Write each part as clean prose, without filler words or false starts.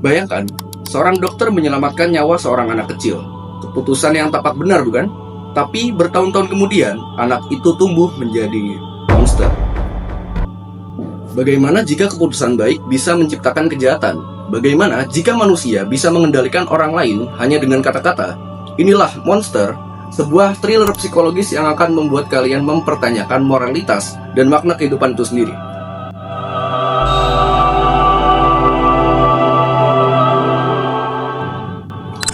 Bayangkan, seorang dokter menyelamatkan nyawa seorang anak kecil. Keputusan yang tepat benar, bukan? Tapi bertahun-tahun kemudian, anak itu tumbuh menjadi monster. Bagaimana jika keputusan baik bisa menciptakan kejahatan? Bagaimana jika manusia bisa mengendalikan orang lain hanya dengan kata-kata? Inilah Monster, sebuah thriller psikologis yang akan membuat kalian mempertanyakan moralitas dan makna kehidupan itu sendiri.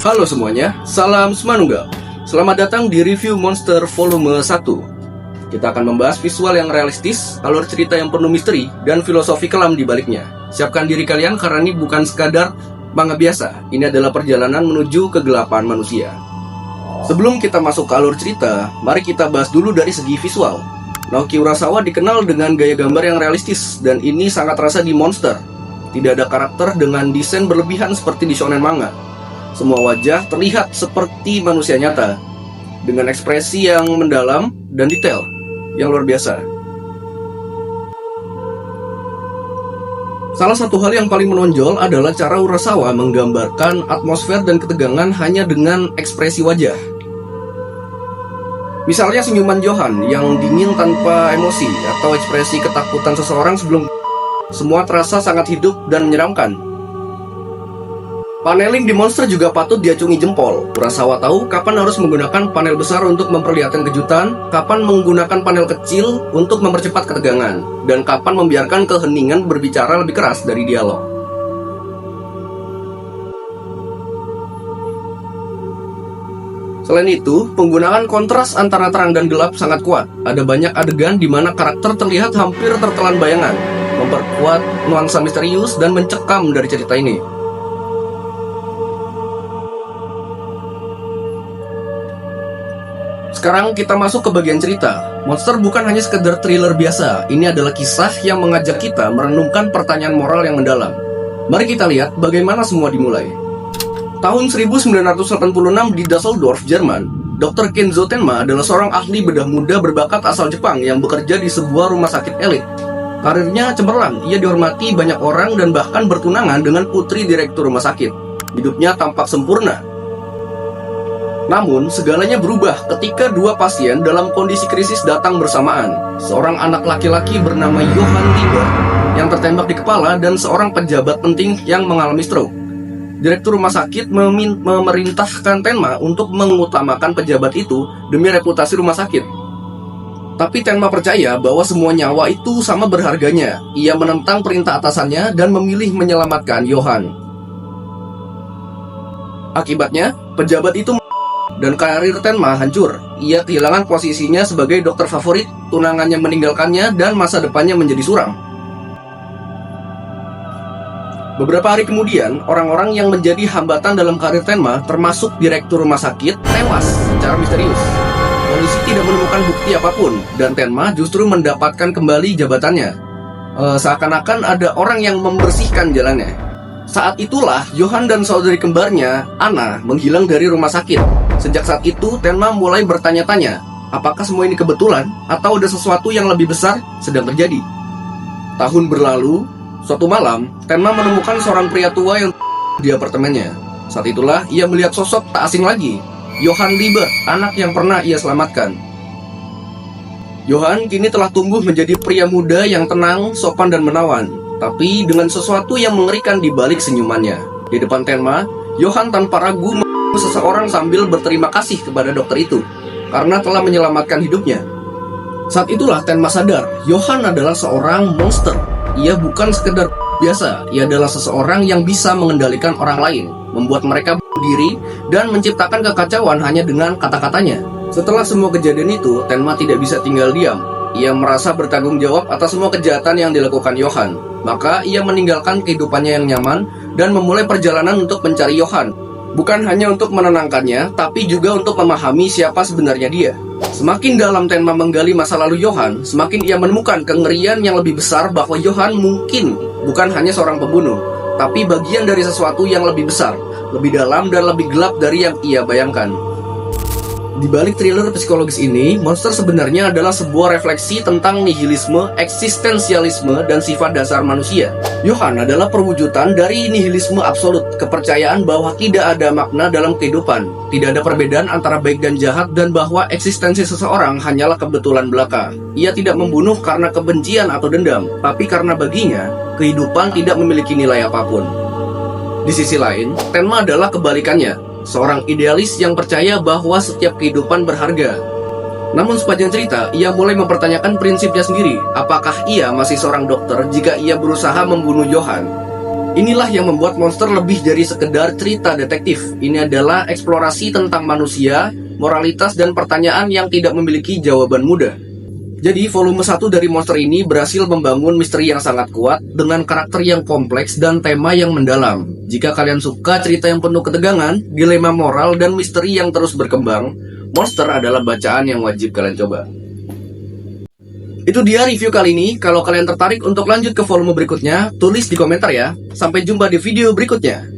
Halo semuanya, salam Semanunggal. Selamat datang di review Monster Volume 1. Kita akan membahas visual yang realistis, alur cerita yang penuh misteri, dan filosofi kelam di baliknya. Siapkan diri kalian karena ini bukan sekadar manga biasa. Ini adalah perjalanan menuju kegelapan manusia. Sebelum kita masuk ke alur cerita, mari kita bahas dulu dari segi visual. Naoki Urasawa dikenal dengan gaya gambar yang realistis, dan ini sangat terasa di Monster. Tidak ada karakter dengan desain berlebihan seperti di shonen manga. Semua wajah terlihat seperti manusia nyata, dengan ekspresi yang mendalam dan detail yang luar biasa. Salah satu hal yang paling menonjol adalah cara Urasawa menggambarkan atmosfer dan ketegangan hanya dengan ekspresi wajah. Misalnya senyuman Johan yang dingin tanpa emosi, atau ekspresi ketakutan seseorang sebelum semua terasa sangat hidup dan menyeramkan. Paneling di Monster juga patut diacungi jempol. Urasawa tahu kapan harus menggunakan panel besar untuk memperlihatkan kejutan, kapan menggunakan panel kecil untuk mempercepat ketegangan, dan kapan membiarkan keheningan berbicara lebih keras dari dialog. Selain itu, penggunaan kontras antara terang dan gelap sangat kuat. Ada banyak adegan di mana karakter terlihat hampir tertelan bayangan, memperkuat nuansa misterius dan mencekam dari cerita ini. Sekarang kita masuk ke bagian cerita. Monster bukan hanya sekedar thriller biasa. Ini adalah kisah yang mengajak kita merenungkan pertanyaan moral yang mendalam. Mari kita lihat bagaimana semua dimulai. Tahun 1986 di Düsseldorf, Jerman, Dr. Kenzo Tenma adalah seorang ahli bedah muda berbakat asal Jepang yang bekerja di sebuah rumah sakit elit. Karirnya cemerlang, ia dihormati banyak orang dan bahkan bertunangan dengan putri direktur rumah sakit. Hidupnya tampak sempurna. Namun, segalanya berubah ketika dua pasien dalam kondisi krisis datang bersamaan. Seorang anak laki-laki bernama Johan Lieber yang tertembak di kepala dan seorang pejabat penting yang mengalami stroke. Direktur rumah sakit memerintahkan Tenma untuk mengutamakan pejabat itu demi reputasi rumah sakit. Tapi Tenma percaya bahwa semua nyawa itu sama berharganya. Ia menentang perintah atasannya dan memilih menyelamatkan Johan. Akibatnya, pejabat itu dan karir Tenma hancur. Ia kehilangan posisinya sebagai dokter favorit, tunangannya meninggalkannya, dan masa depannya menjadi suram. Beberapa hari kemudian, orang-orang yang menjadi hambatan dalam karir Tenma, termasuk direktur rumah sakit, tewas secara misterius. Polisi tidak menemukan bukti apapun, dan Tenma justru mendapatkan kembali jabatannya. Seakan-akan ada orang yang membersihkan jalannya. Saat itulah, Johan dan saudari kembarnya, Anna, menghilang dari rumah sakit. Sejak saat itu, Tenma mulai bertanya-tanya, apakah semua ini kebetulan, atau ada sesuatu yang lebih besar sedang terjadi. Tahun berlalu, suatu malam, Tenma menemukan seorang pria tua yang di apartemennya. Saat itulah, ia melihat sosok tak asing lagi, Johan Lieber, anak yang pernah ia selamatkan. Johan kini telah tumbuh menjadi pria muda yang tenang, sopan, dan menawan. Tapi dengan sesuatu yang mengerikan di balik senyumannya. Di depan Tenma, Johan tanpa ragu seseorang sambil berterima kasih kepada dokter itu karena telah menyelamatkan hidupnya. Saat itulah Tenma sadar, Johan adalah seorang monster. Ia bukan sekedar biasa, ia adalah seseorang yang bisa mengendalikan orang lain, membuat mereka berdiri dan menciptakan kekacauan hanya dengan kata-katanya. Setelah semua kejadian itu, Tenma tidak bisa tinggal diam. Ia merasa bertanggung jawab atas semua kejahatan yang dilakukan Johan. Maka ia meninggalkan kehidupannya yang nyaman dan memulai perjalanan untuk mencari Johan. Bukan hanya untuk menenangkannya, tapi juga untuk memahami siapa sebenarnya dia. Semakin dalam Tenma menggali masa lalu Johan, semakin ia menemukan kengerian yang lebih besar bahwa Johan mungkin bukan hanya seorang pembunuh, tapi bagian dari sesuatu yang lebih besar, lebih dalam dan lebih gelap dari yang ia bayangkan. Di balik thriller psikologis ini, Monster sebenarnya adalah sebuah refleksi tentang nihilisme, eksistensialisme, dan sifat dasar manusia. Johan adalah perwujudan dari nihilisme absolut, kepercayaan bahwa tidak ada makna dalam kehidupan, tidak ada perbedaan antara baik dan jahat, dan bahwa eksistensi seseorang hanyalah kebetulan belaka. Ia tidak membunuh karena kebencian atau dendam, tapi karena baginya, kehidupan tidak memiliki nilai apapun. Di sisi lain, Tenma adalah kebalikannya. Seorang idealis yang percaya bahwa setiap kehidupan berharga. Namun sepanjang cerita, ia mulai mempertanyakan prinsipnya sendiri. Apakah ia masih seorang dokter jika ia berusaha membunuh Johan? Inilah yang membuat Monster lebih dari sekedar cerita detektif. Ini adalah eksplorasi tentang manusia, moralitas, dan pertanyaan yang tidak memiliki jawaban mudah. Jadi, volume 1 dari Monster ini berhasil membangun misteri yang sangat kuat dengan karakter yang kompleks dan tema yang mendalam. Jika kalian suka cerita yang penuh ketegangan, dilema moral, dan misteri yang terus berkembang, Monster adalah bacaan yang wajib kalian coba. Itu dia review kali ini. Kalau kalian tertarik untuk lanjut ke volume berikutnya, tulis di komentar ya. Sampai jumpa di video berikutnya.